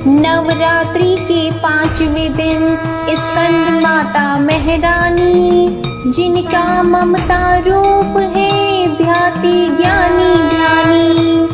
नवरात्रि के 5वें दिन स्कंद माता महारानी, जिनका ममता रूप है ध्याति ज्ञानी ज्ञानी।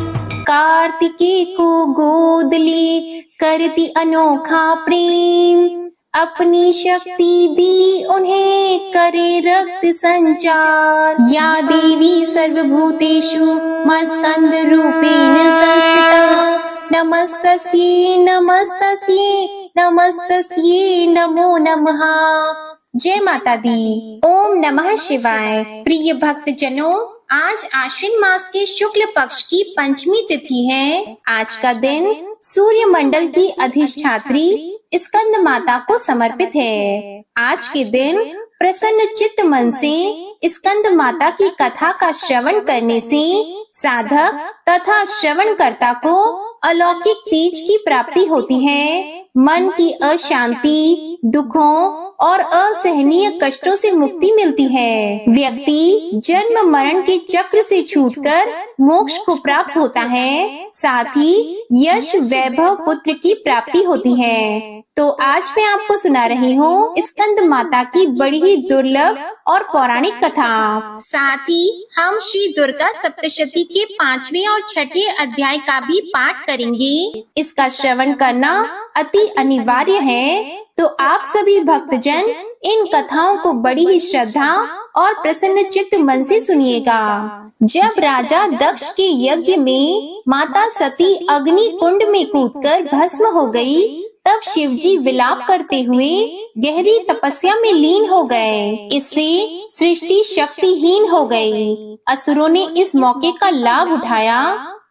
कार्तिकेय को गोद ले करती अनोखा प्रेम, अपनी शक्ति दी उन्हें करे रक्त संचार। या देवी सर्वभूतेषु मस्कंद रूपेण संस्थिता, नमस्तस्यै नमस्तस्यै नमस्तस्यै नमो नमः। जय माता दी। ओम नमः शिवाय। प्रिय भक्त जनों, आज आश्विन मास के शुक्ल पक्ष की पंचमी तिथि है। आज का दिन सूर्य मंडल की अधिष्ठात्री स्कंद माता को समर्पित है। आज के दिन प्रसन्न चित्त मन से स्कंद माता की कथा का श्रवण करने से साधक तथा श्रवणकर्ता को अलौकिक तेज की प्राप्ति होती है। मन की अशांति, दुखों और असहनीय कष्टों से मुक्ति मिलती है। व्यक्ति जन्म मरण के चक्र से छूटकर मोक्ष को प्राप्त होता है। साथ ही यश, वैभव, पुत्र की प्राप्ति होती है। तो आज मैं आपको सुना रही हूँ स्कंद माता की बड़ी ही दुर्लभ और पौराणिक कथा। साथ ही हम श्री दुर्गा सप्तशती के 5वें और 6ठे अध्याय का भी पाठ करेंगे। इसका श्रवण करना अति अनिवार्य है। तो आप सभी भक्तजन इन कथाओं को बड़ी ही श्रद्धा और प्रसन्न चित्त मन से सुनिएगा। जब राजा दक्ष के यज्ञ में माता सती अग्नि कुंड में कूदकर भस्म हो गई, तब शिवजी विलाप करते हुए गहरी तपस्या में लीन हो गए। इससे सृष्टि शक्तिहीन हो गई। असुरों ने इस मौके का लाभ उठाया।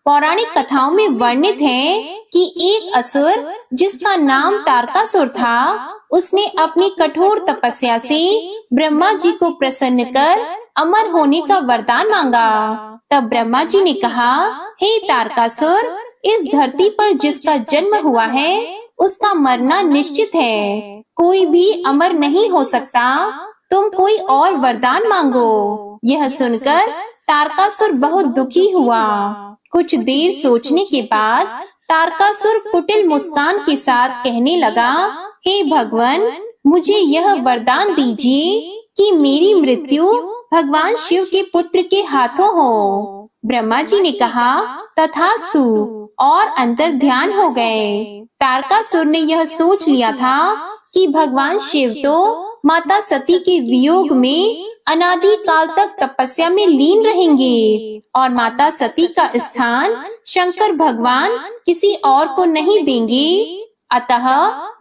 पौराणिक कथाओं में वर्णित है कि एक असुर जिसका नाम तारकासुर था, उसने अपनी कठोर तपस्या से ब्रह्मा जी को प्रसन्न कर अमर होने का वरदान मांगा। तब ब्रह्मा जी ने कहा, हे तारकासुर, इस धरती पर जिसका जन्म हुआ है उसका मरना निश्चित है। कोई भी अमर नहीं हो सकता। तुम कोई और वरदान मांगो। यह सुनकर तारकासुर बहुत दुखी हुआ। कुछ देर सोचने के बाद तारकासुर कुटिल मुस्कान के साथ कहने लगा, हे भगवान, मुझे यह वरदान दीजिए कि मेरी मृत्यु भगवान शिव के पुत्र के हाथों हो। ब्रह्मा जी ने कहा, तथास्तु, और अंतर ध्यान हो गए। तारकासुर ने यह सोच लिया था कि भगवान शिव तो माता सती के वियोग में अनादि काल तक तपस्या में लीन रहेंगे और माता सती का स्थान शंकर भगवान किसी और को नहीं देंगे। अतः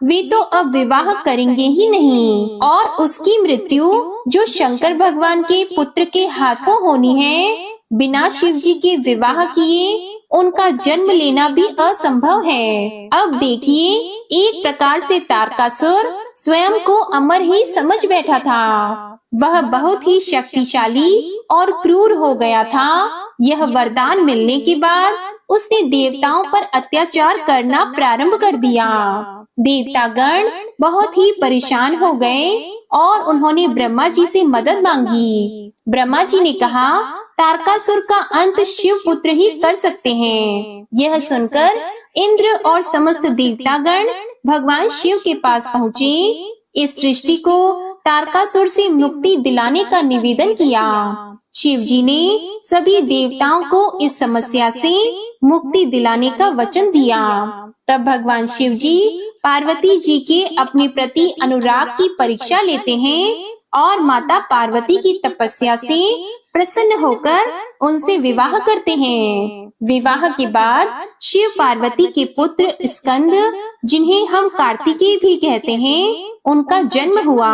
वे तो अब विवाह करेंगे ही नहीं और उसकी मृत्यु जो शंकर भगवान के पुत्र के हाथों होनी है, बिना शिव जी के विवाह किए उनका जन्म लेना भी असंभव है। अब देखिए, एक प्रकार से तारकासुर स्वयं को अमर ही समझ बैठा था। वह बहुत ही शक्तिशाली और क्रूर हो गया था। यह वरदान मिलने के बाद उसने देवताओं पर अत्याचार करना प्रारंभ कर दिया। देवतागण बहुत ही परेशान हो गए और उन्होंने ब्रह्मा जी से मदद मांगी। ब्रह्मा जी ने कहा, तारकासुर का अंत शिव पुत्र ही कर सकते हैं। यह सुनकर इंद्र और समस्त देवतागण भगवान शिव के पास पहुँचे। इस सृष्टि को तारकासुर से मुक्ति दिलाने का निवेदन किया। शिव जी ने सभी देवताओं को इस समस्या से मुक्ति दिलाने का वचन दिया। तब भगवान शिव जी पार्वती जी के अपने प्रति अनुराग की परीक्षा लेते हैं और माता पार्वती की तपस्या से प्रसन्न होकर उनसे विवाह करते हैं। विवाह के बाद शिव पार्वती के पुत्र स्कंद, जिन्हें हम कार्तिकेय भी कहते हैं, उनका जन्म हुआ।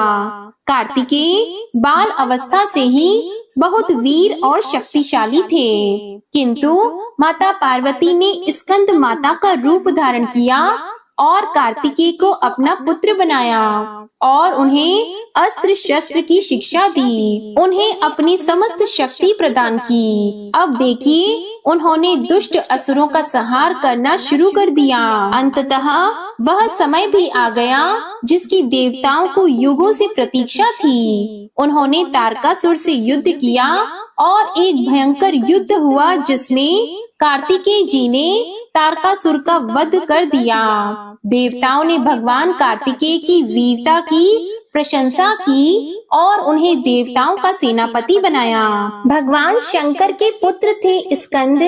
कार्तिकेय बाल अवस्था से ही बहुत वीर और शक्तिशाली थे, किंतु माता पार्वती ने स्कंद माता का रूप धारण किया और कार्तिकेय को अपना पुत्र बनाया और उन्हें अस्त्र शस्त्र की शिक्षा दी। उन्हें अपनी समस्त शक्ति प्रदान की। अब देखिए, उन्होंने दुष्ट असुरों का संहार करना शुरू कर दिया। अंततः वह समय भी आ गया जिसकी देवताओं को युगों से प्रतीक्षा थी। उन्होंने तारकासुर से युद्ध किया और एक भयंकर युद्ध हुआ जिसमें कार्तिकेय जी ने तारकासुर का वध कर दिया। देवताओं ने भगवान कार्तिकेय की वीरता की प्रशंसा की और उन्हें देवताओं का सेनापति बनाया। भगवान शंकर के पुत्र थे स्कंद,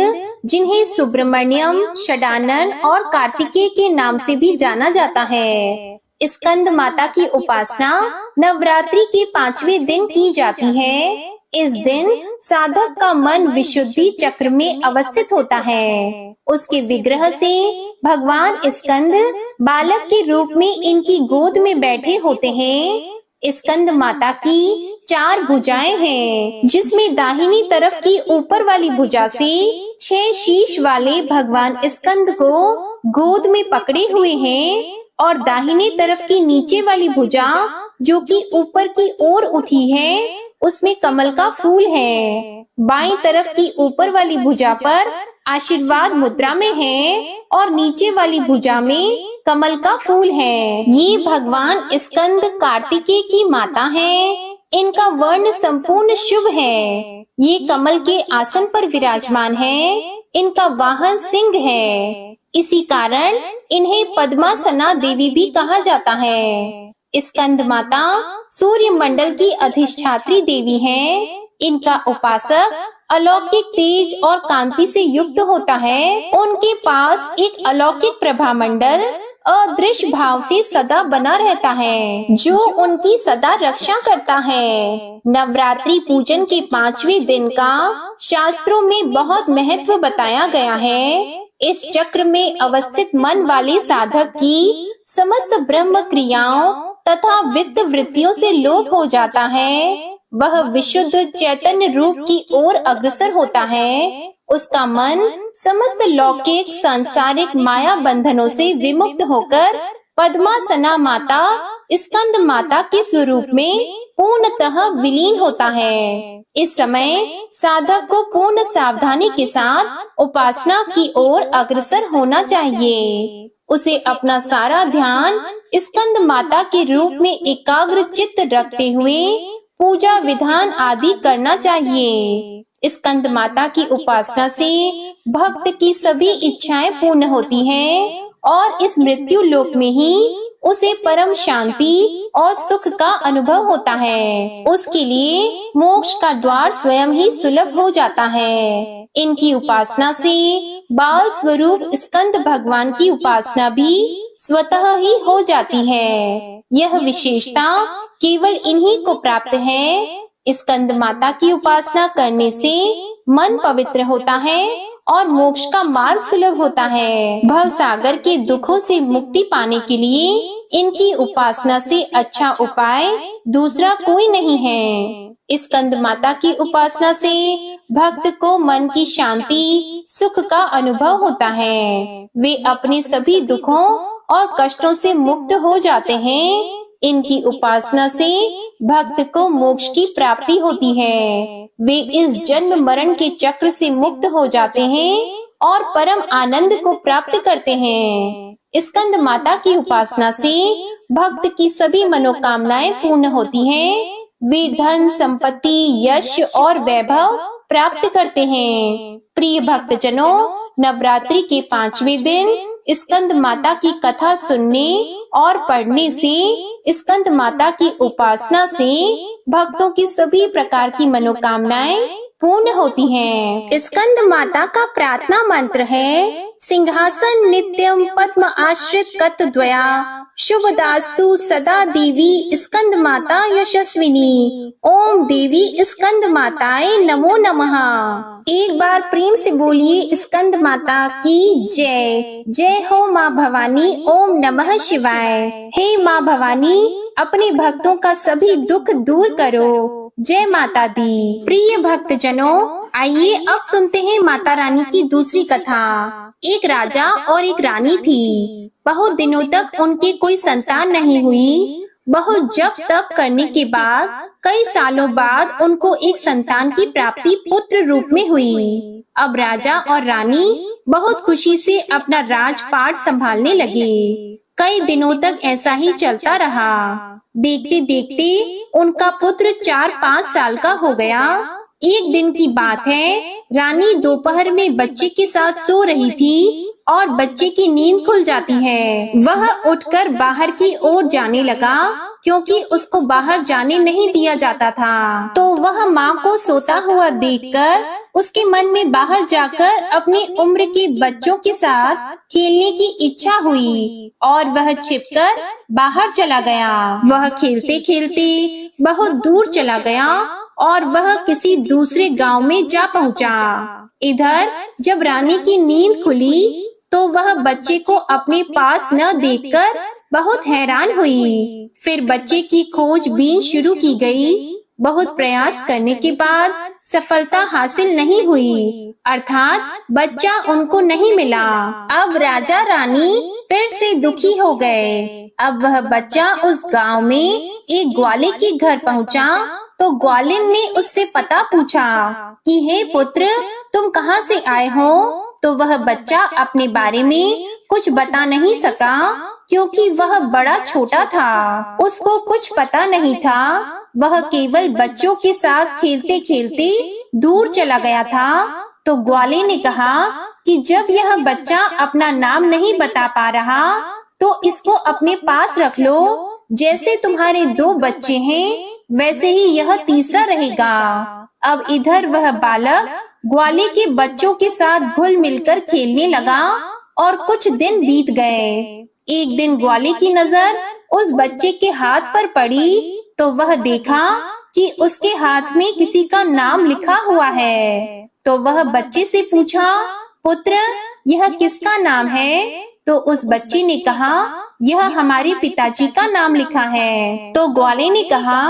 जिन्हें सुब्रमण्यम, षडानन और कार्तिकेय के नाम से भी जाना जाता है। स्कंद माता की उपासना नवरात्रि के 5वें दिन की जाती है। इस दिन साधक का मन विशुद्धि चक्र में अवस्थित होता है। उसके विग्रह से भगवान स्कंद बालक के रूप में इनकी गोद में बैठे होते हैं। स्कंद माता की 4 भुजाएं हैं, जिसमें दाहिनी तरफ की ऊपर वाली भुजा से 6 शीश वाले भगवान स्कंद को गोद में पकड़े हुए हैं और दाहिने तरफ की नीचे वाली भुजा जो कि ऊपर की ओर उठी है, उसमें कमल का फूल है। बाईं तरफ की ऊपर वाली भुजा पर आशीर्वाद मुद्रा में है और नीचे वाली भुजा में कमल का फूल है। ये भगवान स्कंद कार्तिकेय की माता हैं। इनका वर्ण संपूर्ण शुभ है। ये कमल के आसन पर विराजमान है। इनका वाहन सिंह है। इसी कारण इन्हें पद्मासना देवी भी कहा जाता है। स्कंद माता सूर्य मंडल की अधिष्ठात्री देवी हैं। इनका उपासक अलौकिक तेज और कांति से युक्त होता है। उनके पास एक अलौकिक प्रभा मंडल अदृश्य भाव से सदा बना रहता है, जो उनकी सदा रक्षा करता है। नवरात्रि पूजन के 5वें दिन का शास्त्रों में बहुत महत्व बताया गया है। इस चक्र में अवस्थित मन वाले साधक की समस्त ब्रह्म क्रियाओं तथा वित्त वृत्तियों से लोप हो जाता है। वह विशुद्ध चैतन्य रूप की ओर अग्रसर होता है। उसका मन समस्त लौकिक सांसारिक माया बंधनों से विमुक्त होकर पद्मासना माता स्कंद माता के स्वरूप में पूर्णतः विलीन होता है। इस समय साधक को पूर्ण सावधानी के साथ उपासना की ओर अग्रसर होना चाहिए। उसे अपना सारा ध्यान स्कंद माता के रूप में एकाग्र चित्त रखते हुए पूजा विधान आदि करना चाहिए। स्कंद माता की उपासना से भक्त की सभी इच्छाएं पूर्ण होती हैं और इस मृत्यु लोक में ही उसे परम शांति और सुख का अनुभव होता है। उसके लिए मोक्ष का द्वार स्वयं ही सुलभ हो जाता है। इनकी उपासना से बाल स्वरूप स्कंद भगवान की उपासना भी स्वतः ही हो जाती है। यह विशेषता केवल इन्हीं को प्राप्त है। स्कंद माता की उपासना करने से मन पवित्र होता है और मोक्ष का मार्ग सुलभ होता है। भव सागर के दुखों से मुक्ति पाने के लिए इनकी उपासना से अच्छा उपाय दूसरा कोई नहीं है। स्कंद माता की उपासना से भक्त को मन की शांति सुख का अनुभव होता है। वे अपने सभी दुखों और कष्टों से मुक्त हो जाते हैं। इनकी उपासना से भक्त को मोक्ष की प्राप्ति होती है। वे इस जन्म मरण के चक्र से मुक्त हो जाते हैं और परम आनंद को प्राप्त करते हैं। स्कंद माता की उपासना से भक्त की सभी मनोकामनाएं पूर्ण होती हैं। वे धन संपत्ति यश और वैभव प्राप्त करते हैं। प्रिय भक्तजनों, नवरात्रि के 5वें दिन स्कंद माता की कथा सुनने और पढ़ने से, स्कंद माता की उपासना से भक्तों की सभी प्रकार की मनोकामनाएं पूर्ण होती हैं। स्कंद माता का प्रार्थना मंत्र है: सिंहासन नित्यम पद्म आश्रित कत द्वया, शुभदास्तु सदा देवी स्कंद माता यशस्विनी। ओम देवी स्कंद माताए नमो नमः। एक बार प्रेम से बोलिए स्कंद माता की जय। जय हो माँ भवानी। ओम नमः शिवाय। हे माँ भवानी, अपने भक्तों का सभी दुख दूर करो। जय माता दी। प्रिय भक्त जनों, आइए अब सुनते हैं माता रानी की दूसरी कथा। एक राजा और एक रानी थी। बहुत दिनों तक उनके कोई संतान नहीं हुई। बहुत जप तप करने के बाद कई सालों बाद उनको एक संतान की प्राप्ति पुत्र रूप में हुई। अब राजा और रानी बहुत खुशी से अपना राजपाट संभालने लगे। कई दिनों तक ऐसा ही चलता रहा। देखते देखते उनका पुत्र 4-5 साल का हो गया। एक दिन की बात है, रानी दोपहर में बच्चे के साथ सो रही थी और बच्चे की नींद खुल जाती है। वह उठकर बाहर की ओर जाने लगा क्योंकि उसको बाहर जाने नहीं दिया जाता था। तो वह माँ को सोता हुआ देखकर उसके मन में बाहर जाकर अपनी उम्र के बच्चों के साथ खेलने की इच्छा हुई और वह छिपकर बाहर चला गया। वह खेलते खेलते बहुत दूर चला गया और वह किसी दूसरे गांव में जा पहुंचा। इधर जब रानी की नींद खुली तो वह बच्चे को अपने पास न देखकर बहुत हैरान हुई। फिर बच्चे की खोजबीन शुरू की गई। बहुत प्रयास करने के बाद सफलता हासिल नहीं हुई, अर्थात बच्चा उनको नहीं मिला। अब राजा रानी फिर से दुखी हो गए। अब वह बच्चा उस गांव में एक ग्वाले के घर पहुंचा तो ग्वालिन ने उससे पता पूछा कि हे पुत्र, तुम कहाँ से आए हो? तो वह बच्चा अपने बारे में कुछ बता नहीं सका क्योंकि वह बड़ा छोटा था। उसको कुछ पता नहीं था। वह केवल बच्चों के साथ खेलते खेलते दूर चला गया था। तो ग्वाले ने कहा कि जब यह बच्चा अपना नाम नहीं बता पा रहा तो इसको अपने पास रख लो। जैसे तुम्हारे 2 बच्चे हैं वैसे ही यह तीसरा रहेगा। अब इधर वह बालक ग्वाले के बच्चों के साथ घुल मिलकर खेलने लगा और कुछ दिन बीत गए। एक दिन ग्वाले की नजर उस बच्चे के हाथ पर पड़ी तो वह देखा कि उसके हाथ में किसी का नाम लिखा हुआ है। तो वह बच्चे से पूछा, पुत्र, यह किसका नाम है? तो उस बच्चे ने कहा, यह हमारे पिताजी का नाम लिखा है। तो ग्वाले ने कहा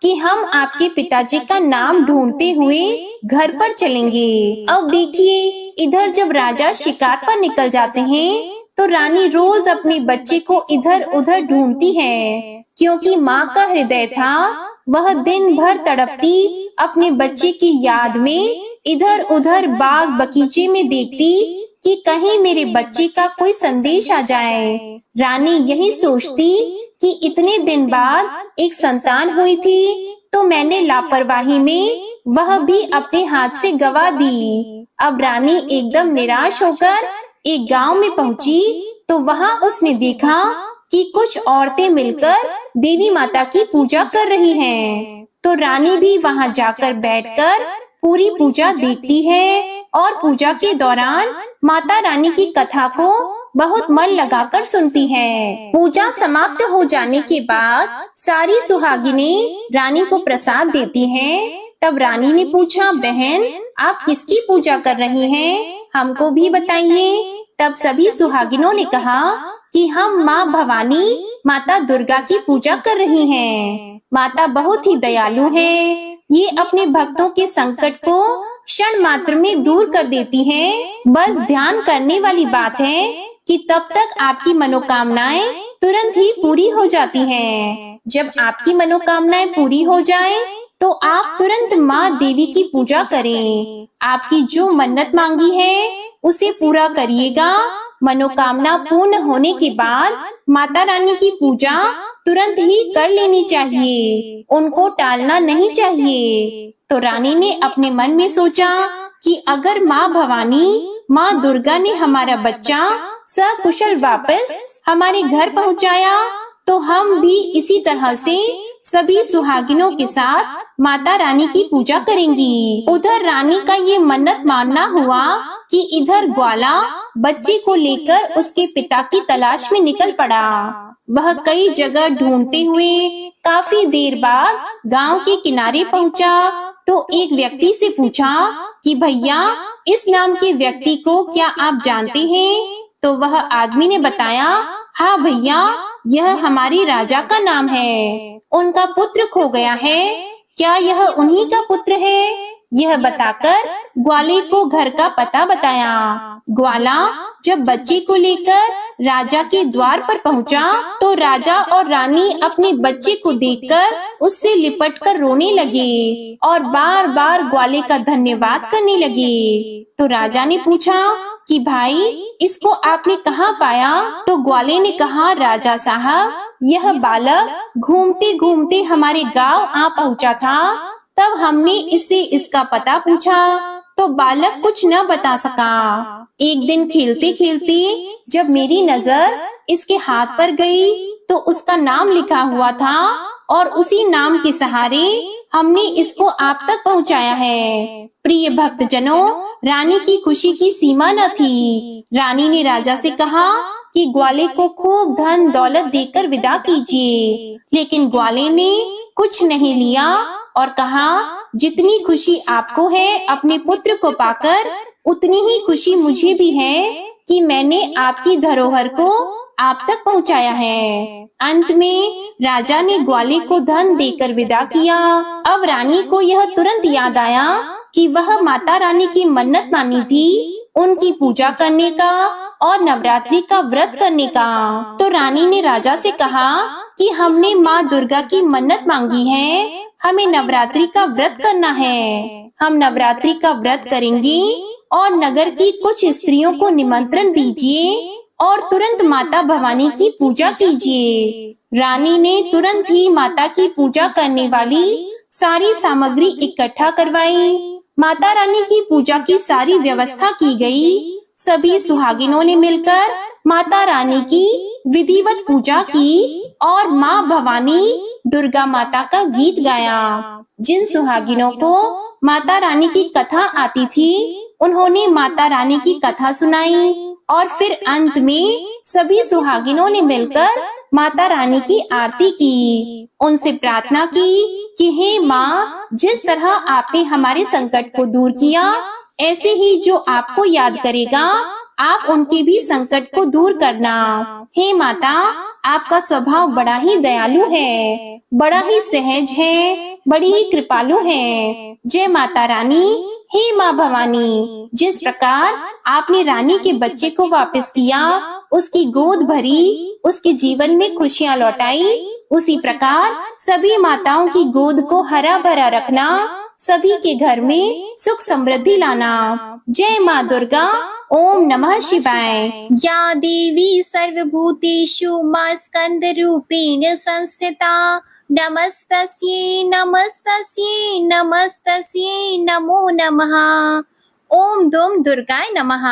कि हम आपके पिताजी का नाम ढूंढते हुए घर पर चलेंगे। अब देखिए, इधर जब राजा शिकार पर निकल जाते हैं तो रानी रोज अपने बच्चे को इधर उधर ढूंढती है क्योंकि माँ का हृदय था। वह दिन भर तड़पती अपने बच्चे की याद में इधर उधर बाग बगीचे में देखती कि कहीं मेरे बच्चे का कोई संदेश आ जाए। रानी यही सोचती कि इतने दिन बाद एक संतान हुई थी तो मैंने लापरवाही में वह भी अपने हाथ से गवा दी। अब रानी एकदम निराश होकर एक गांव में पहुंची तो वहां उसने देखा कि कुछ औरतें मिलकर देवी माता की पूजा कर रही हैं। तो रानी भी वहां जाकर बैठकर पूरी पूजा देखती है और पूजा के दौरान माता रानी की कथा को बहुत मन लगाकर सुनती है। पूजा समाप्त हो जाने के बाद सारी सुहागिनें रानी को प्रसाद देती हैं। तब रानी ने पूछा, बहन, आप किसकी पूजा कर रही हैं? हमको भी बताइए। तब सभी सुहागिनों ने कहा कि हम माँ भवानी, माता दुर्गा की पूजा कर रही हैं। माता बहुत ही दयालु हैं। ये अपने भक्तों के संकट को क्षण मात्र में दूर कर देती हैं। बस ध्यान करने वाली बात है कि तब तक आपकी मनोकामनाएं तुरंत ही पूरी हो जाती हैं। जब आपकी मनोकामनाएं पूरी हो जाएं, तो आप तुरंत माँ देवी की पूजा करें। आपकी जो मन्नत मांगी है उसे पूरा करिएगा। मनोकामना पूर्ण होने के बाद माता रानी की पूजा तुरंत ही कर लेनी चाहिए, उनको टालना नहीं चाहिए। तो रानी ने अपने मन में सोचा कि अगर माँ भवानी, माँ दुर्गा ने हमारा बच्चा सकुशल वापस हमारे घर पहुँचाया तो हम भी इसी तरह से सभी सुहागिनों के साथ माता रानी की पूजा करेंगी। उधर रानी का ये मन्नत मानना हुआ कि इधर ग्वाला बच्चे को लेकर उसके पिता की तलाश में निकल पड़ा। वह कई जगह ढूंढते हुए काफी देर बाद गांव के किनारे पहुंचा तो एक व्यक्ति से पूछा कि भैया, इस नाम के व्यक्ति को क्या आप जानते हैं? तो वह आदमी ने बताया, हाँ भैया, यह हमारे राजा का नाम है। उनका पुत्र खो गया है, क्या यह उन्हीं का पुत्र है? यह बताकर ग्वाले को घर का पता बताया। ग्वाला जब बच्चे को लेकर राजा के द्वार पर पहुंचा तो राजा और रानी अपने बच्चे को देखकर उससे लिपटकर रोने लगे और बार बार ग्वाले का धन्यवाद करने लगे। तो राजा ने पूछा कि भाई, इसको आपने कहाँ पाया? तो ग्वाले ने कहा, राजा साहब, यह बालक घूमते घूमते हमारे गांव आ पहुंचा था। तब हमने इससे इसका पता पूछा तो बालक कुछ न बता सका। एक दिन खेलते खेलते जब मेरी नजर इसके हाथ पर गई तो उसका नाम लिखा हुआ था और उसी नाम के सहारे हमने इसको आप तक पहुंचाया है। प्रिय भक्तजनों, रानी की खुशी की सीमा न थी। रानी ने राजा से कहा कि ग्वाले को खूब धन दौलत देकर विदा कीजिए, लेकिन ग्वाले ने कुछ नहीं लिया और कहा, जितनी खुशी आपको है अपने पुत्र को पाकर, उतनी ही खुशी मुझे भी है कि मैंने आपकी धरोहर को आप तक पहुंचाया है। अंत में राजा ने ग्वाले को धन देकर विदा किया। अब रानी को यह तुरंत याद आया कि वह माता रानी की मन्नत मानी थी, उनकी पूजा करने का और नवरात्रि का व्रत करने का। तो रानी ने राजा से कहा कि हमने माँ दुर्गा की मन्नत मांगी है, हमें नवरात्रि का व्रत करना है। हम नवरात्रि का व्रत करेंगे और नगर की कुछ स्त्रियों को निमंत्रण दीजिए और तुरंत माता भवानी की पूजा कीजिए। रानी ने तुरंत ही माता की पूजा करने वाली सारी सामग्री इकट्ठा करवाई। माता रानी की पूजा की सारी व्यवस्था की गई। सभी सुहागिनों ने मिलकर माता रानी की विधिवत पूजा की और माँ भवानी दुर्गा माता का गीत गाया। जिन सुहागिनों को माता रानी की कथा आती थी, उन्होंने माता रानी की कथा सुनाई और फिर अंत में सभी सुहागिनों ने मिलकर माता रानी की आरती की। उनसे प्रार्थना की कि हे माँ, जिस तरह आपने हमारे संकट को दूर किया, ऐसे ही जो आपको याद करेगा, आप उनके भी संकट को दूर करना। हे माता, आपका स्वभाव बड़ा ही दयालु है, बड़ा ही सहज है, बड़ी ही कृपालु है। जय माता रानी। हे माँ भवानी, जिस प्रकार आपने रानी के बच्चे को वापस किया, उसकी गोद भरी, उसके जीवन में खुशियाँ लौटाई, उसी प्रकार सभी माताओं की गोद को हरा भरा रखना, सभी के घर में सुख समृद्धि लाना। जय माँ दुर्गा। ओम नमः शिवाय। या देवी सर्वभूतेषु मां स्कंद रूपेण संस्थिता, नमस्तस्यै नमस्तस्यै नमस्तस्यै नमो नमः। ओम दुम दुर्गाय नमः।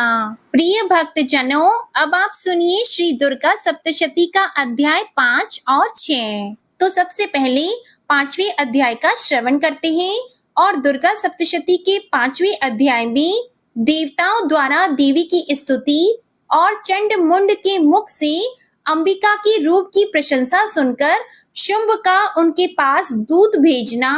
प्रिय भक्तजनों, अब आप सुनिए श्री दुर्गा सप्तशती का अध्याय 5 और 6। तो सबसे पहले 5वें अध्याय का श्रवण करते हैं। और दुर्गा सप्तशती के 5वें अध्याय में देवताओं द्वारा देवी की स्तुति और चंड मुंड के मुख से अंबिका के रूप की प्रशंसा सुनकर शुंभ का उनके पास दूत भेजना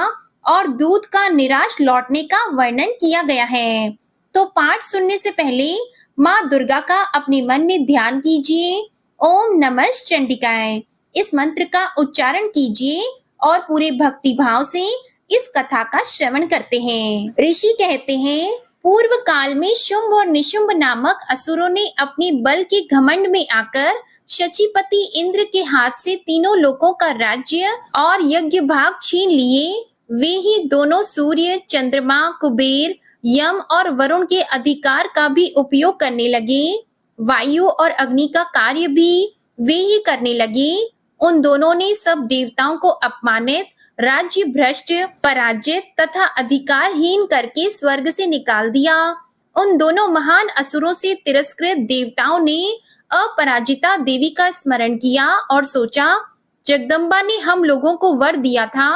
और दूत का निराश लौटने का वर्णन किया गया है। तो पाठ सुनने से पहले माँ दुर्गा का अपने मन में ध्यान कीजिए। ओम नमः चंडिकाय, इस मंत्र का उच्चारण कीजिए और पूरे भक्ति भाव से इस कथा का श्रवण करते हैं। ऋषि कहते हैं, पूर्व काल में शुंभ और निशुंभ नामक असुरों ने अपने बल के घमंड में आकर शचीपति इंद्र के हाथ से तीनों लोकों का राज्य और यज्ञ भाग छीन लिए। वे ही दोनों सूर्य, चंद्रमा, कुबेर, यम और वरुण के अधिकार का भी उपयोग करने लगे। वायु और अग्नि का कार्य भी वे ही करने लगे। उन दोनों ने सब देवताओं को अपमानित, राज्य भ्रष्ट, पराजित तथा अधिकारहीन करके स्वर्ग से निकाल दिया। उन दोनों महान असुरों से तिरस्कृत देवताओं ने अपराजिता देवी का स्मरण किया और सोचा, जगदम्बा ने हम लोगों को वर दिया था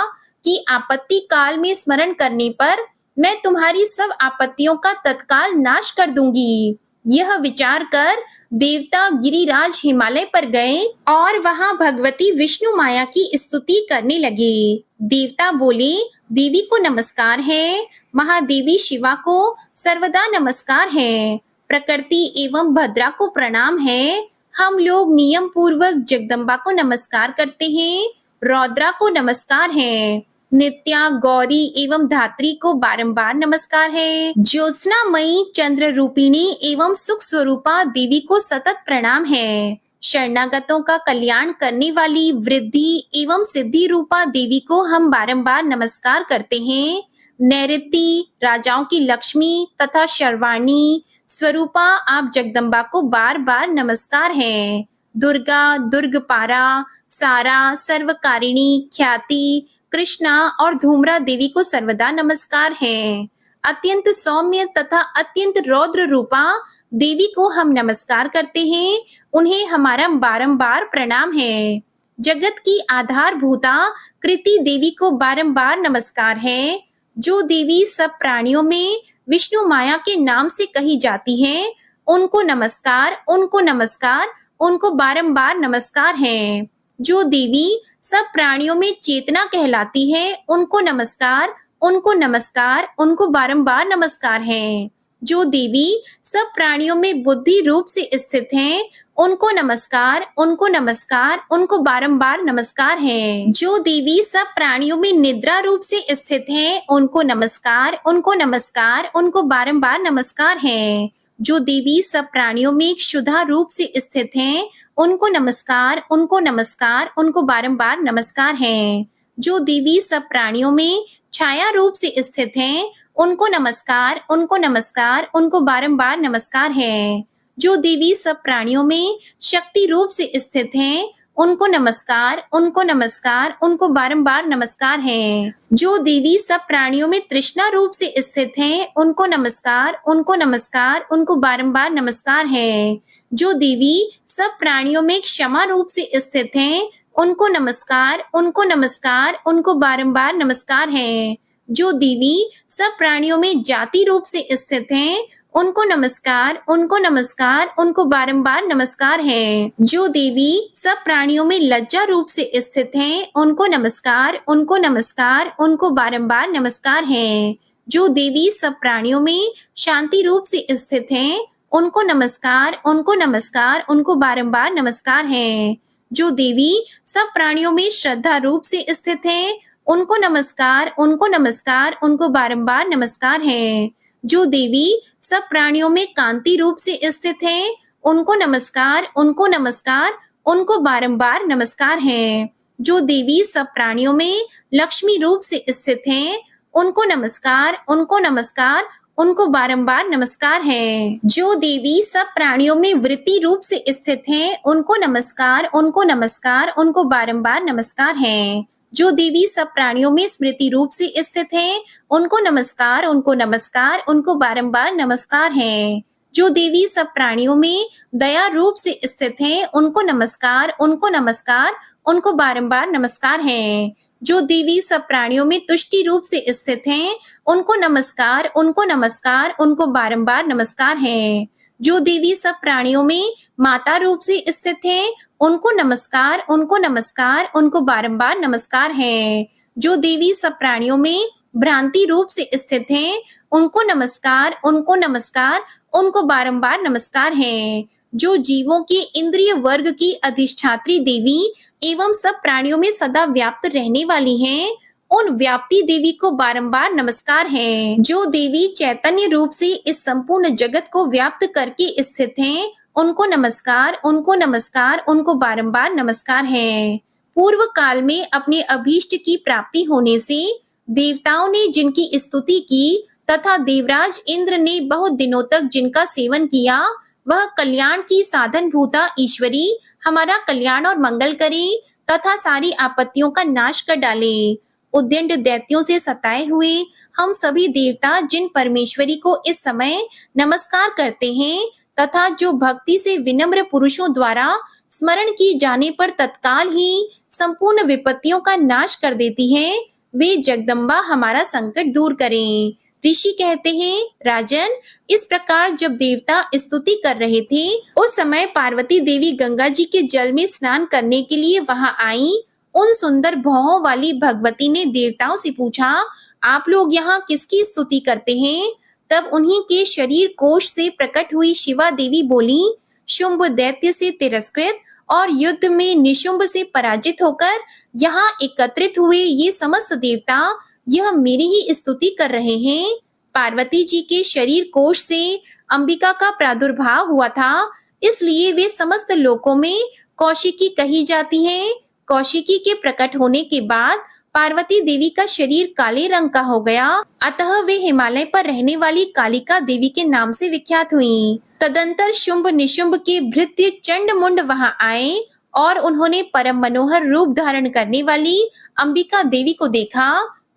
कि आपत्ति काल में स्मरण करने पर मैं तुम्हारी सब आपत्तियों का तत्काल नाश कर दूंगी। यह विचार कर देवता गिरिराज हिमालय पर गए और वहां भगवती विष्णु माया की स्तुति करने लगे। देवता बोले, देवी को नमस्कार है, महादेवी शिवा को सर्वदा नमस्कार है, प्रकृति एवं भद्रा को प्रणाम है। हम लोग नियम पूर्वक जगदम्बा को नमस्कार करते हैं, रौद्रा को नमस्कार है, नित्या, गौरी एवं धात्री को बारंबार नमस्कार है, ज्योत्सनामयी, चंद्र रूपिणी एवं सुख स्वरूपा देवी को सतत प्रणाम है, शरणागतों का कल्याण करने वाली वृद्धि एवं सिद्धि रूपा देवी को हम बारंबार नमस्कार करते हैं। नैऋति, राजाओं की लक्ष्मी तथा शर्वाणी स्वरूपा आप जगदम्बा को बार बार नमस्कार है। दुर्गा, दुर्गपारा, सारा, सर्वकारिणी, ख्याति, कृष्णा और धूम्रा देवी को सर्वदा नमस्कार है। अत्यंत सौम्य तथा अत्यंत रौद्र रूपा देवी को हम नमस्कार करते हैं, उन्हें हमारा बारंबार प्रणाम है। जगत की आधारभूता कृति देवी को बारंबार नमस्कार है। जो देवी सब प्राणियों में विष्णु माया के नाम से कही जाती है, उनको नमस्कार, उनको नमस्कार, उनको बारंबार नमस्कार है। जो देवी सब प्राणियों में चेतना कहलाती है, उनको नमस्कार, उनको नमस्कार, उनको बारंबार नमस्कार है। जो देवी सब प्राणियों में बुद्धि रूप से स्थित हैं, उनको नमस्कार, उनको नमस्कार, उनको बारंबार नमस्कार है। जो देवी सब प्राणियों में निद्रा रूप से स्थित हैं, उनको नमस्कार, उनको नमस्कार, उनको बारंबार नमस्कार है। जो देवी सब प्राणियों में क्षुधा रूप से स्थित हैं, उनको नमस्कार, उनको नमस्कार, उनको बारंबार नमस्कार है। जो देवी सब प्राणियों में छाया रूप से स्थित हैं, उनको नमस्कार, उनको नमस्कार, उनको बारंबार नमस्कार है। जो देवी सब प्राणियों में शक्ति रूप से स्थित हैं, उनको नमस्कार, उनको नमस्कार, उनको बारंबार नमस्कार है। जो देवी सब प्राणियों में तृष्णा रूप से स्थित हैं, उनको नमस्कार, उनको नमस्कार, उनको बारंबार नमस्कार है। जो देवी सब प्राणियों में क्षमा रूप से स्थित हैं, उनको नमस्कार, उनको नमस्कार, उनको बारंबार नमस्कार है। जो देवी सब प्राणियों में जाति रूप से स्थित हैं, उनको नमस्कार, उनको नमस्कार, उनको बारंबार नमस्कार है। जो देवी सब प्राणियों में लज्जा रूप से स्थित हैं, उनको नमस्कार, उनको नमस्कार, उनको बारंबार नमस्कार है। जो देवी सब प्राणियों में शांति रूप से स्थित हैं, उनको नमस्कार, उनको नमस्कार, उनको बारंबार नमस्कार है। जो देवी सब प्राणियों में श्रद्धा रूप से स्थित हैं, उनको नमस्कार, उनको नमस्कार, उनको बारंबार नमस्कार है। जो देवी सब प्राणियों में कांति रूप से स्थित हैं, उनको नमस्कार, उनको नमस्कार, उनको बारंबार नमस्कार है। जो देवी सब प्राणियों में लक्ष्मी रूप से स्थित हैं, उनको नमस्कार, उनको नमस्कार, उनको बारंबार नमस्कार है। जो देवी सब प्राणियों में वृत्ति रूप से स्थित हैं, उनको नमस्कार, उनको नमस्कार, उनको बारंबार नमस्कार है। जो देवी सब प्राणियों में स्मृति रूप से स्थित हैं, उनको नमस्कार, उनको नमस्कार, उनको बारंबार नमस्कार है। जो देवी सब प्राणियों में दया रूप से स्थित हैं, उनको नमस्कार, उनको नमस्कार, उनको बारंबार नमस्कार है। जो देवी सब प्राणियों में तुष्टि रूप से स्थित हैं, उनको नमस्कार, उनको नमस्कार, उनको बारंबार नमस्कार है। जो देवी सब प्राणियों में माता रूप से स्थित हैं, उनको नमस्कार, उनको नमस्कार, उनको बारंबार नमस्कार है। जो देवी सब प्राणियों में भ्रांति रूप से स्थित हैं, उनको नमस्कार, उनको नमस्कार, उनको बारंबार नमस्कार है। जो जीवों के इंद्रिय वर्ग की अधिष्ठात्री देवी एवं सब प्राणियों में सदा व्याप्त रहने वाली हैं, उन व्याप्ति देवी को बारंबार नमस्कार है। जो देवी चैतन्य रूप से इस संपूर्ण जगत को व्याप्त करके स्थित हैं, उनको नमस्कार, उनको नमस्कार, उनको बारंबार नमस्कार है। पूर्व काल में अपने अभीष्ट की प्राप्ति होने से देवताओं ने जिनकी स्तुति की तथा देवराज इंद्र ने बहुत दिनों तक जिनका सेवन किया, वह कल्याण की साधन भूता ईश्वरी हमारा कल्याण और मंगल करे तथा सारी आपत्तियों का नाश कर डाले। उद्दंड दैत्यों से सताए हुए हम सभी देवता जिन परमेश्वरी को इस समय नमस्कार करते हैं तथा जो भक्ति से विनम्र पुरुषों द्वारा स्मरण की जाने पर तत्काल ही संपूर्ण विपत्तियों का नाश कर देती है, वे जगदम्बा हमारा संकट दूर करें। ऋषि कहते हैं, राजन, इस प्रकार जब देवता स्तुति कर रहे थे, उस समय पार्वती देवी गंगा जी के जल में स्नान करने के लिए वहां आई। उन सुंदर भौहों वाली भगवती ने देवताओं से पूछा, आप लोग यहाँ किसकी स्तुति करते हैं? तब उन्हीं के शरीर कोश से प्रकट हुई शिवा देवी बोली, शुंभ दैत्य से तिरस्कृत और युद्ध में निशुंभ से पराजित होकर यहाँ एकत्रित हुए ये समस्त देवता यह मेरी ही स्तुति कर रहे हैं। पार्वती जी के शरीर कोश से अंबिका का प्रादुर्भाव हुआ था, इसलिए वे समस्त लोकों में कौशिकी कही जाती हैं। कौशिकी के प्रकट होने के बाद पार्वती देवी का शरीर काले रंग का हो गया, अतः वे हिमालय पर रहने वाली कालिका देवी के नाम से विख्यात हुई। तदंतर शुंभ निशुंभ के भृत्य चंड मुंड वहां आए और उन्होंने परम मनोहर रूप धारण करने वाली अंबिका देवी को देखा।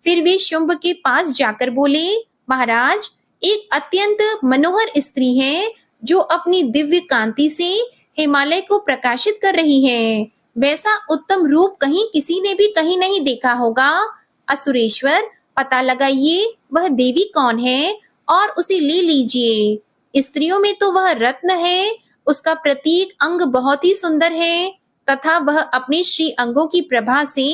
फिर वे शुंभ के पास जाकर बोले, महाराज, एक अत्यंत मनोहर स्त्री है जो अपनी दिव्य कांति से हिमालय को प्रकाशित कर रही है। वैसा उत्तम रूप कहीं किसी ने भी कहीं नहीं देखा होगा। असुरेश्वर, पता लगाइए वह देवी कौन है और उसे ले लीजिए। स्त्रियों में तो वह रत्न है, उसका प्रतीक अंग बहुत ही सुंदर है तथा वह अपने श्री अंगों की प्रभा से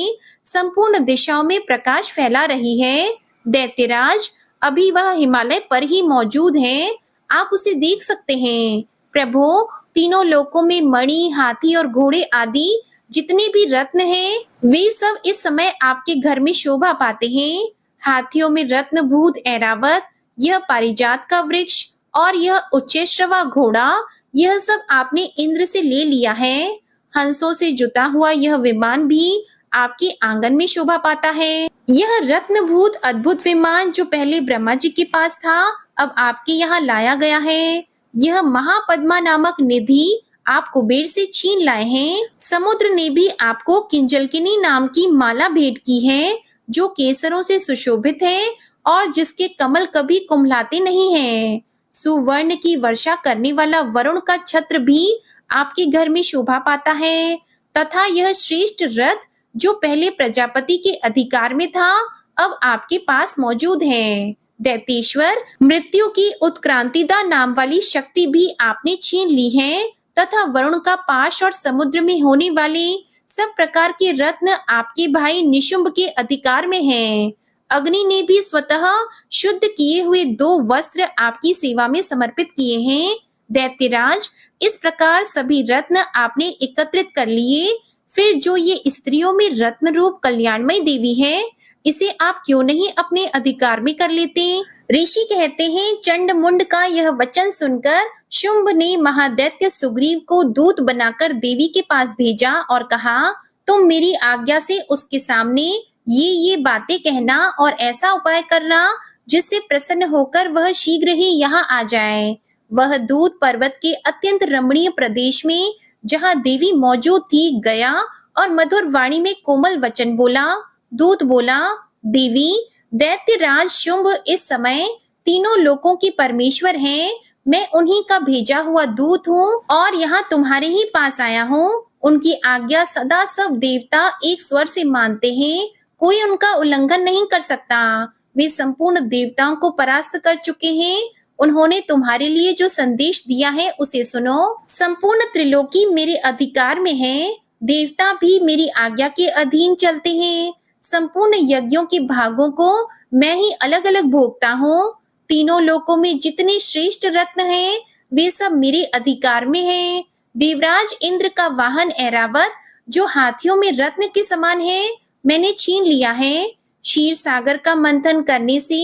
संपूर्ण दिशाओं में प्रकाश फैला रही है। दैत्यराज, अभी वह हिमालय पर ही मौजूद है, आप उसे देख सकते हैं। प्रभु, तीनों लोकों में मणि, हाथी और घोड़े आदि जितने भी रत्न हैं, वे सब इस समय आपके घर में शोभा पाते हैं। हाथियों में रत्नभूत ऐरावत, यह पारिजात का वृक्ष और यह उच्चैश्रवा घोड़ा, यह सब आपने इंद्र से ले लिया है। हंसों से जुता हुआ यह विमान भी आपके आंगन में शोभा पाता है। यह रत्नभूत अद्भुत विमान जो पहले ब्रह्मा जी के पास था, अब आपके यहाँ लाया गया है। यह महापद्मा नामक निधि आप कुबेर से छीन लाए हैं। समुद्र ने भी आपको किंजलकिनी नाम की माला भेंट की है जो केसरों से सुशोभित है और जिसके कमल कभी कुम्हलाते नहीं हैं। सुवर्ण की वर्षा करने वाला वरुण का छत्र भी आपके घर में शोभा पाता है तथा यह श्रेष्ठ रथ जो पहले प्रजापति के अधिकार में था, अब आपके पास मौजूद है। दैत्येश्वर, मृत्यु की उत्क्रांतिदा नाम वाली शक्ति भी आपने छीन ली है तथा वरुण का पाश और समुद्र में होने वाले सब प्रकार के रत्न आपके भाई निशुंभ के अधिकार में हैं। अग्नि ने भी स्वतः शुद्ध किए हुए 2 वस्त्र आपकी सेवा में समर्पित किए हैं। दैत्यराज, इस प्रकार सभी रत्न आपने एकत्रित कर लिए, फिर जो ये स्त्रियों में रत्न रूप कल्याणमय देवी है, इसे आप क्यों नहीं अपने अधिकार में कर लेते। ऋषि कहते हैं, चंड मुंड का यह वचन सुनकर शुंभ ने महादैत्य सुग्रीव को दूत बनाकर देवी के पास भेजा और कहा, तुम मेरी आज्ञा से उसके सामने ये बातें कहना और ऐसा उपाय करना जिससे प्रसन्न होकर वह शीघ्र ही यहाँ आ जाए। वह दूत पर्वत के अत्यंत रमणीय प्रदेश में जहाँ देवी मौजूद थी गया और मधुर वाणी में कोमल वचन बोला। दूत बोला, देवी, दैत्यराज शुंभ इस समय तीनों लोकों के परमेश्वर हैं। मैं उन्हीं का भेजा हुआ दूत हूँ और यहाँ तुम्हारे ही पास आया हूँ। उनकी आज्ञा सदा सब देवता एक स्वर से मानते हैं, कोई उनका उल्लंघन नहीं कर सकता। वे संपूर्ण देवताओं को परास्त कर चुके हैं। उन्होंने तुम्हारे लिए जो संदेश दिया है उसे सुनो। संपूर्ण त्रिलोकी मेरे अधिकार में है, देवता भी मेरी आज्ञा के अधीन चलते हैं। संपूर्ण यज्ञों के भागों को मैं ही अलग अलग भोगता हूँ। तीनों लोकों में जितने श्रेष्ठ रत्न हैं, वे सब मेरे अधिकार में हैं। देवराज इंद्र का वाहन ऐरावत जो हाथियों में रत्न के समान है, मैंने छीन लिया है। क्षीर सागर का मंथन करने से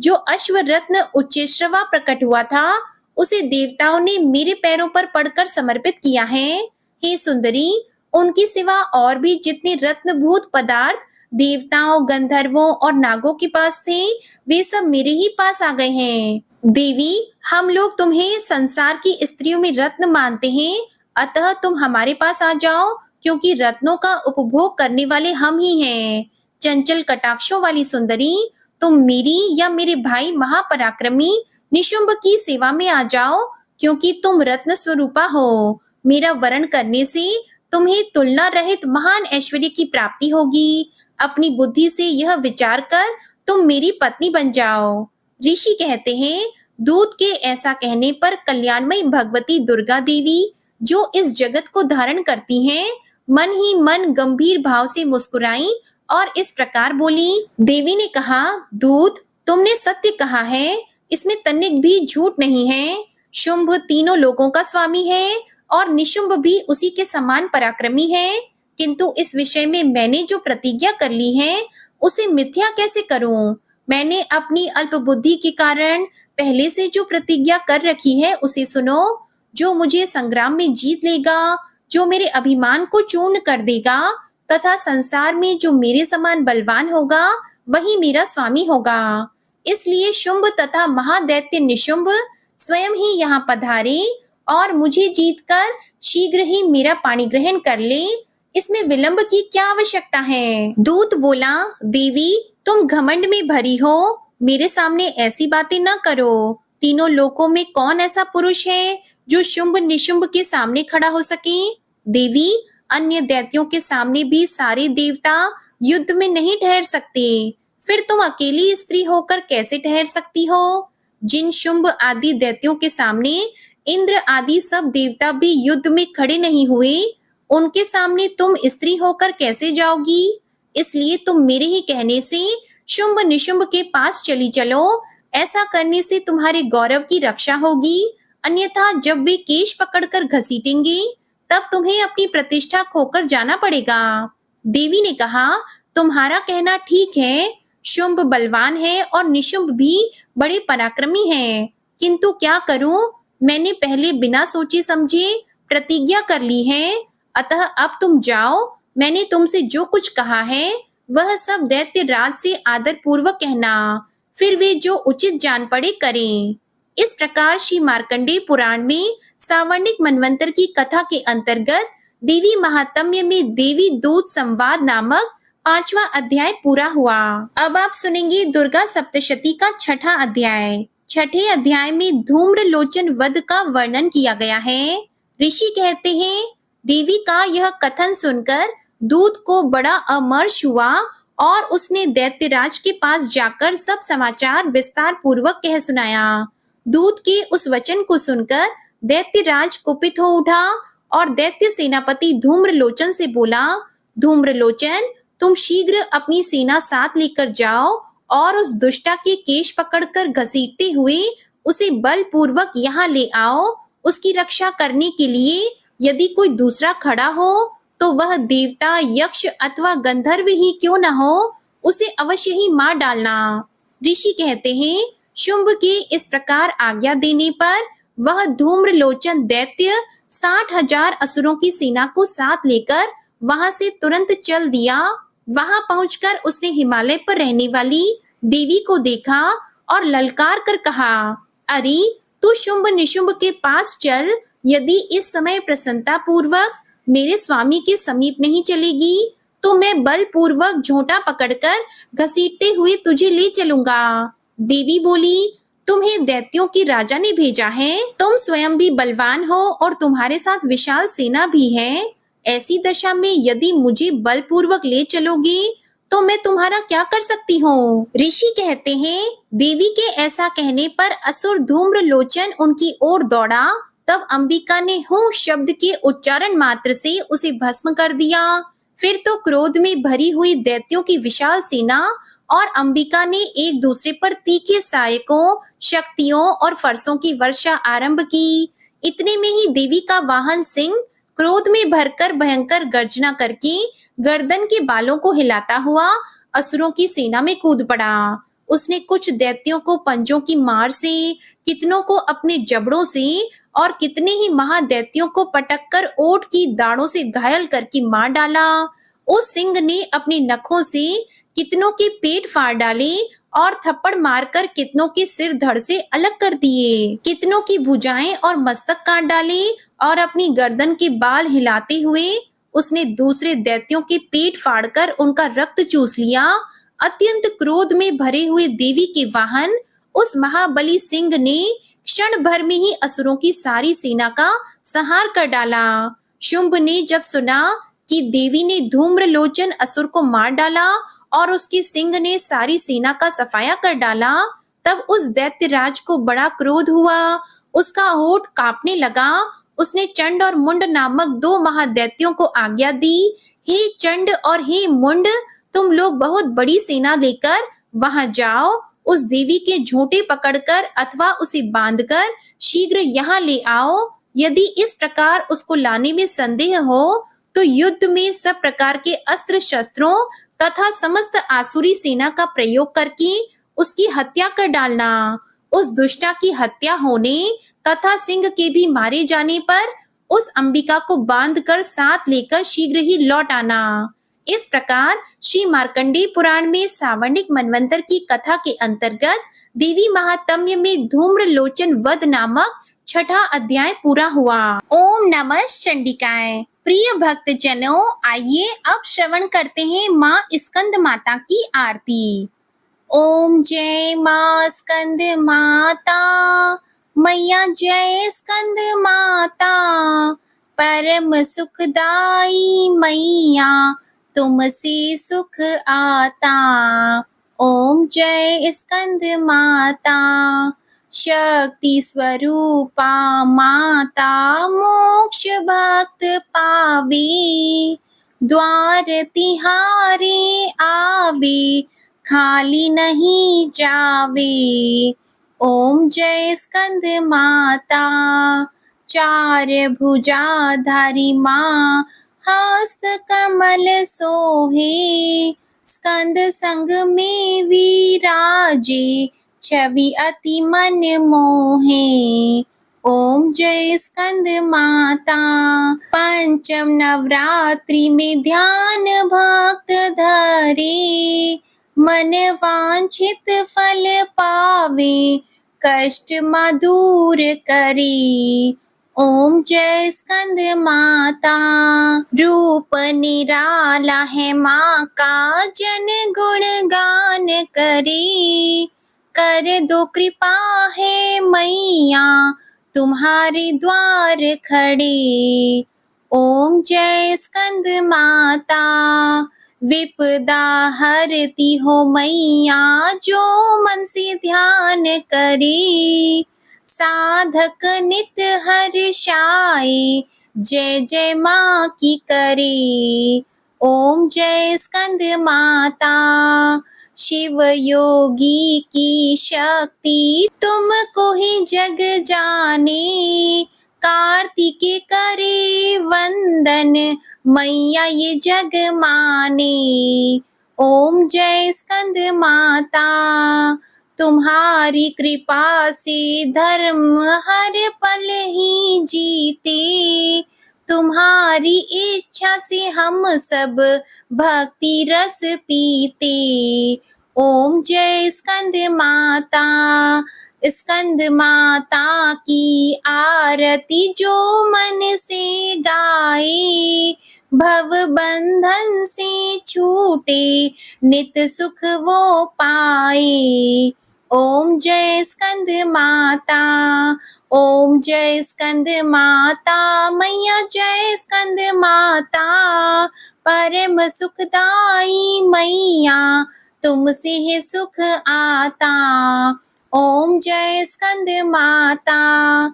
जो अश्व रत्न उच्चैश्रवा प्रकट हुआ था, उसे देवताओं ने मेरे पैरों पर पड़कर समर्पित किया है। हे सुंदरी, उनके सिवा और भी जितने रत्नभूत पदार्थ देवताओं, गंधर्वों और नागों के पास थे, वे सब मेरे ही पास आ गए हैं। देवी, हम लोग तुम्हें संसार की स्त्रियों में रत्न मानते हैं, अतः तुम हमारे पास आ जाओ, क्योंकि रत्नों का उपभोग करने वाले हम ही हैं। चंचल कटाक्षों वाली सुंदरी, तुम मेरी या मेरे भाई महापराक्रमी निशुंभ की सेवा में आ जाओ, क्योंकि तुम रत्न स्वरूपा हो। मेरा वरण करने से तुम्हें तुलना रहित महान ऐश्वर्य की प्राप्ति होगी। अपनी बुद्धि से यह विचार कर तुम मेरी पत्नी बन जाओ। ऋषि कहते हैं, दूत के ऐसा कहने पर कल्याणमयी भगवती दुर्गा देवी जो इस जगत को धारण करती हैं, मन ही मन गंभीर भाव से मुस्कुराई और इस प्रकार बोली। देवी ने कहा, दूत, तुमने सत्य कहा है, इसमें तनिक भी झूठ नहीं है। शुंभ तीनों लोगों का स्वामी है और निशुंभ भी उसी के समान पराक्रमी है, किंतु इस विषय में मैंने जो प्रतिज्ञा कर ली है उसे मिथ्या कैसे करूं। मैंने अपनी अल्प बुद्धि के कारण पहले से जो प्रतिज्ञा कर रखी है उसे सुनो। जो मुझे संग्राम में जीत लेगा, जो मेरे अभिमान को चूर्ण कर देगा तथा संसार में जो मेरे समान बलवान होगा, वही मेरा स्वामी होगा। इसलिए शुंभ तथा महादैत्य निशुंभ स्वयं ही यहाँ पधारे और मुझे जीतकर शीघ्र ही मेरा पानी ग्रहण कर ले, इसमें विलंब की क्या आवश्यकता है। दूत बोला, देवी तुम घमंड में भरी हो, मेरे सामने ऐसी बातें न करो। तीनों लोकों में कौन ऐसा पुरुष है जो शुंभ निशुंभ के सामने खड़ा हो सके। देवी, अन्य दैत्यों के सामने भी सारे देवता युद्ध में नहीं ठहर सकते, फिर तुम अकेली स्त्री होकर कैसे ठहर सकती हो। जिन शुंभ आदि दैत्यों के सामने इंद्र आदि सब देवता भी युद्ध में खड़े नहीं हुए, उनके सामने तुम स्त्री होकर कैसे जाओगी। इसलिए तुम मेरे ही कहने से शुंभ निशुंभ के पास चली चलो, ऐसा करने से तुम्हारे गौरव की रक्षा होगी, अन्यथा जब वे केश पकड़कर घसीटेंगे तब तुम्हें अपनी प्रतिष्ठा खोकर जाना पड़ेगा। देवी ने कहा, तुम्हारा कहना ठीक है, शुंभ बलवान है और निशुंभ भी बड़े पराक्रमी हैं, किंतु क्या करूं, मैंने पहले बिना सोचे समझे प्रतिज्ञा कर ली है, अतः अब तुम जाओ, मैंने तुमसे जो कुछ कहा है वह सब दैत्य राज से आदर पूर्वक कहना, फिर वे जो उचित जान पड़े करें। इस प्रकार श्री मार्कंडेय पुराण में सावर्णिक मनवंतर की कथा के अंतर्गत देवी महात्म्य में देवी दूत संवाद नामक 5वां अध्याय पूरा हुआ। अब आप सुनेंगे दुर्गा सप्तशती का 6ठा अध्याय। 6ठे अध्याय में धूम्र लोचन वध का वर्णन किया गया है। ऋषि कहते हैं, देवी का यह कथन सुनकर दूत को बड़ा अमर्ष हुआ और उसने दैत्यराज के पास जाकर सब समाचार विस्तार पूर्वक कह सुनाया। दूत के उस वचन को सुनकर दैत्यराज कुपित हो उठा और दैत्य सेनापति धूम्रलोचन से बोला, धूम्रलोचन, तुम शीघ्र अपनी सेना साथ लेकर जाओ और उस दुष्टा के केश पकड़कर घसीटते हुए उसे बलपूर्वक यहाँ ले आओ। उसकी रक्षा करने के लिए यदि कोई दूसरा खड़ा हो तो वह देवता, यक्ष अथवा गंधर्व ही क्यों न हो, उसे अवश्य ही मार डालना। ऋषि कहते हैं, शुंभ के इस प्रकार आज्ञा देने पर वह धूम्रलोचन दैत्य 60,000 असुरों की सेना को साथ लेकर वहां से तुरंत चल दिया। वहां पहुंचकर उसने हिमालय पर रहने वाली देवी को देखा और ललकार कर कहा, अरे तू शुंभ निशुंभ के पास चल, यदि इस समय प्रसन्नता पूर्वक मेरे स्वामी के समीप नहीं चलेगी तो मैं बलपूर्वक झोंटा पकड़कर घसीटते हुए तुझे ले चलूंगा। देवी बोली, तुम्हें दैत्यों की राजा ने भेजा है, तुम स्वयं भी बलवान हो और तुम्हारे साथ विशाल सेना भी है, ऐसी दशा में यदि मुझे बलपूर्वक ले चलोगे तो मैं तुम्हारा क्या कर सकती हूँ। ऋषि कहते हैं, देवी के ऐसा कहने पर असुर धूम्रलोचन उनकी ओर दौड़ा, तब अंबिका ने हूँ शब्द के उच्चारण मात्र से उसे भस्म कर दिया। फिर तो क्रोध में भरी हुई दैत्यों की विशाल सेना और अंबिका ने एक दूसरे पर तीखे सहायकों, शक्तियों और फरसों की वर्षा आरंभ की। इतने में ही देवी का वाहन सिंह क्रोध में भरकर भयंकर गर्जना करके गर्दन के बालों को हिलाता हुआ असुरों की सेना में कूद पड़ा। उसने कुछ दैत्यों को पंजों की मार से, कितनों को अपने जबड़ों से और कितने ही महादैत्यों को पटककर ओठ की दाढ़ों से घायल करके मार डाला। उस सिंह ने अपने नखों से कितनों के पेट फाड़ डाले और थप्पड़ मारकर कितनों के सिर धड़ से अलग कर दिए, कितनों की भुजाएं और मस्तक काट डाले और अपनी गर्दन के बाल हिलाते हुए उसने दूसरे दैत्यों के पेट फाड़कर उनका रक्त चूस लिया। अत्यंत क्रोध में भरे हुए देवी के वाहन उस महाबली सिंह ने क्षण भर में ही असुरों की सारी सेना का संहार कर डाला। शुंभ ने जब सुना कि देवी ने धूम्रलोचन असुर को मार डाला और उसके सिंह ने सारी सेना का सफाया कर डाला, तब उस दैत्यराज को बड़ा क्रोध हुआ। उसका होठ कांपने लगा। उसने चंड और मुंड नामक 2 महादैत्यों को आज्ञा दी, हे चंड और हे मुंड, तुम लोग बहुत बड़ी सेना लेकर वहां जाओ, उस देवी के झोंटे पकड़कर अथवा उसे बांधकर शीघ्र यहाँ ले आओ। यदि इस प्रकार उसको लाने में संदेह हो तो युद्ध में सब प्रकार के अस्त्र शस्त्रों तथा समस्त आसुरी सेना का प्रयोग करके उसकी हत्या कर डालना। उस दुष्टा की हत्या होने तथा सिंह के भी मारे जाने पर उस अंबिका को बांधकर साथ लेकर शीघ्र ही लौट आना। इस प्रकार श्री मार्कंडेय पुराण में सावर्णिक मनवंतर की कथा के अंतर्गत देवी महात्म्य में धूम्रलोचन वध नामक छठा अध्याय पूरा हुआ। ओम नमः चंडिकाय। प्रिय भक्त जनों, आइए अब श्रवण करते हैं माँ स्कंद माता की आरती। ओम जय माँ स्कंद माता, मैया जय स्कंद माता, परम सुखदाई मैया तुमसे सुख आता। ओम जय स्कंद माता, शक्ति स्वरूपा माता मोक्ष भक्त पावे, द्वार तिहारे आवे खाली नहीं जावे। ओम जय स्कंद माता, चार भुजाधारी माँ हस्त कमल सोहे, स्कंद संग में विराजे छवि अति मन मोहे। ओम जय स्कंद माता, पंचम नवरात्रि में ध्यान भक्त धरे, मन वांछित फल पावे कष्ट माँ दूर करे। ओम जय स्कंद माता, रूप निराला है माँ का जन गुण गान करे, कर दो कृपा है मैया तुम्हारे द्वार खड़े। ओम जय स्कंद माता, विपदा हरती हो मैया जो मन से ध्यान करे, साधक नित हर्षाए जय जय माँ की करे। ओम जय स्कंद माता, शिव योगी की शक्ति तुमको ही जग जाने, कार्तिके करे वंदन मैया ये जग माने। ओम जय स्कंद माता, तुम्हारी कृपा से धर्म हर पल ही जीते, तुम्हारी इच्छा से हम सब भक्ति रस पीते। ओम जय स्कंद माता, स्कंद माता की आरती जो मन से गाए, भव बंधन से छूटे नित सुख वो पाए। ओम जय स्कंद माता, ओम जय स्कंद माता, मैया जय स्कंद माता, परम सुखदाई मैया तुमसे है सुख आता। ओम जय स्कंद माता।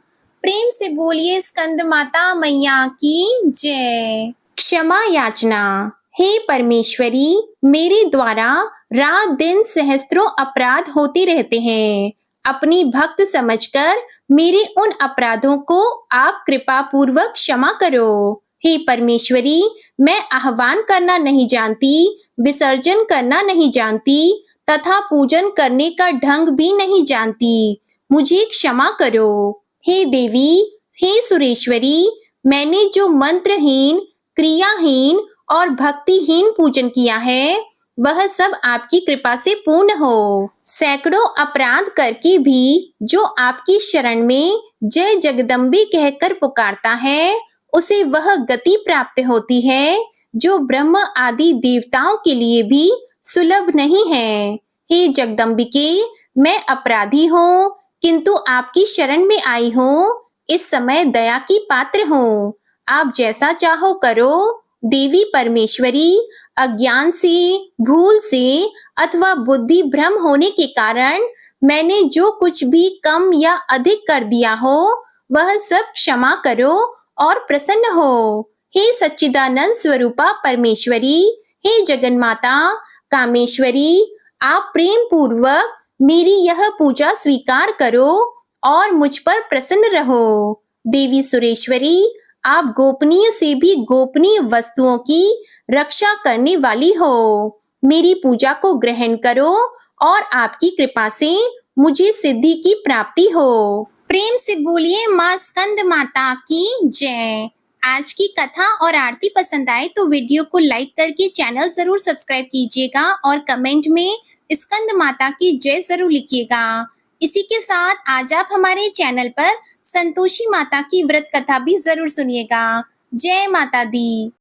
प्रेम से बोलिए स्कंद माता मैया की जय। क्षमा याचना। हे परमेश्वरी, मेरे द्वारा रात दिन सहस्त्रों अपराध होते रहते हैं। अपनी भक्त समझकर मेरे उन अपराधों को आप कृपा पूर्वक क्षमा करो। हे परमेश्वरी, मैं आह्वान करना नहीं जानती, विसर्जन करना नहीं जानती तथा पूजन करने का ढंग भी नहीं जानती। मुझे क्षमा करो। हे देवी, हे सुरेश्वरी, मैंने जो मंत्रहीन, क्रियाहीन और भक्तिहीन पूजन किया है वह सब आपकी कृपा से पूर्ण हो। सैकड़ों अपराध करके भी जो आपकी शरण में जय जगदम्बे कहकर पुकारता है उसे वह गति प्राप्त होती है जो ब्रह्म आदि देवताओं के लिए भी सुलभ नहीं है। हे जगदम्बिके, मैं अपराधी हूँ किंतु आपकी शरण में आई हूँ। इस समय दया की पात्र हूँ। आप जैसा चाहो करो। देवी परमेश्वरी, अज्ञान से, भूल से अथवा बुद्धि भ्रम होने के कारण मैंने जो कुछ भी कम या अधिक कर दिया हो वह सब क्षमा करो और प्रसन्न हो। हे सच्चिदानंद स्वरूपा परमेश्वरी, हे जगन्माता कामेश्वरी, आप प्रेम पूर्वक मेरी यह पूजा स्वीकार करो और मुझ पर प्रसन्न रहो। देवी सुरेश्वरी, आप गोपनीय से भी गोपनीय वस्तुओं की रक्षा करने वाली हो। मेरी पूजा को ग्रहण करो और आपकी कृपा से मुझे सिद्धि की प्राप्ति हो। प्रेम से बोलिए माँ स्कंद माता की जय। आज की कथा और आरती पसंद आए तो वीडियो को लाइक करके चैनल जरूर सब्सक्राइब कीजिएगा और कमेंट में स्कंद माता की जय जरूर लिखिएगा। इसी के साथ आज आप हमारे चैनल पर संतोषी माता की व्रत कथा भी जरूर सुनिएगा। जय माता दी।